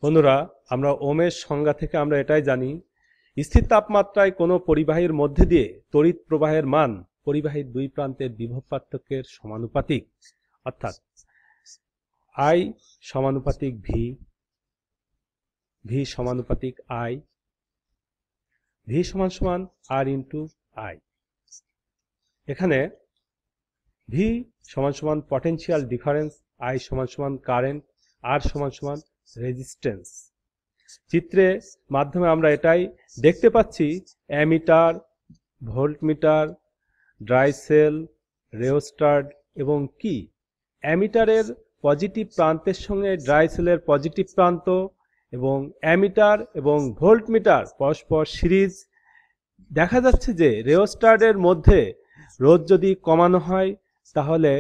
বন্ধুরা, আমরা ওমের সংজ্ঞা থেকে আমরা এটাই জানি, স্থির তাপমাত্রায় কোনো পরিবাহীর মধ্যে দিয়ে তড়িৎ প্রবাহের মান পরিবাহীর দুই প্রান্তের বিভব পার্থক্যের সমানুপাতিক, অর্থাৎ আই সমানুপাতিক ভি, ভি সমানুপাতিক আই, ভি সমান সমান আর ইন্টু আই। এখানে ভি সমান সমান পটেনশিয়াল ডিফারেন্স, আই সমান সমান কারেন্ট, আর সমান সমান রেজিস্ট্যান্স। চিত্রে মাধ্যমে আমরা এটাই দেখতে পাচ্ছি, অ্যামিটার, ভোল্টমিটার, ড্রাই সেল, রেওস্টার এবং কি অ্যামিটারের পজিটিভ প্রান্তের সঙ্গে ড্রাই সেলের পজিটিভ প্রান্ত এবং অ্যামিটার এবং ভোল্টমিটার পরস্পর সিরিজ। দেখা যাচ্ছে যে রেওস্টারের মধ্যে রোধ যদি কমানো হয় তাহলে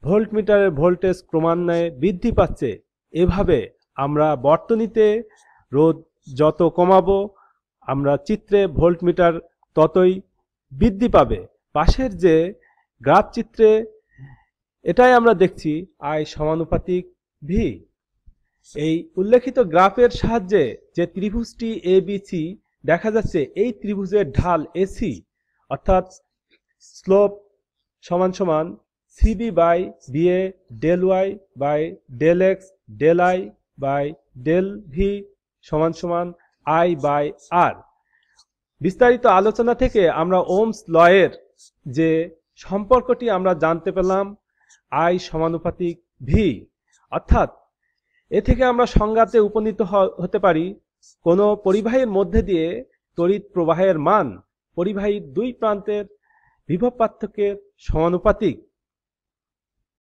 ভোল্টমিটারের ভোল্টেজ ক্রমান্বয়ে বৃদ্ধি পাচ্ছে। এভাবে আমরা বর্তনীতে রোধ যত কমাবো আমরা চিত্রে ভোল্টমিটার ততই বৃদ্ধি পাবে। পাশের যে গ্রাফ চিত্রে এটাই আমরা দেখছি, আই সমানুপাতিক ভি। এই উল্লেখিত গ্রাফের সাহায্যে যে ত্রিভুজটি এবিসি দেখা যাচ্ছে, এই ত্রিভুজের ঢাল এসি, অর্থাৎ স্লোপ সমান সমান CB by BA del Y by del X del I by del V সমান সমান আই বাই আর। বিস্তারিত আলোচনা থেকে আমরা ওমস লয়ের যে সম্পর্কটি আমরা জানতে পেলাম, আই সমানুপাতিক ভি, অর্থাৎ এ থেকে আমরা সংজ্ঞাতে উপনীত হতে পারি, কোনো পরিবাহীর মধ্যে দিয়ে তড়িৎ প্রবাহের মান পরিবাহীর দুই প্রান্তের বিভব পার্থক্যের সমানুপাতিক।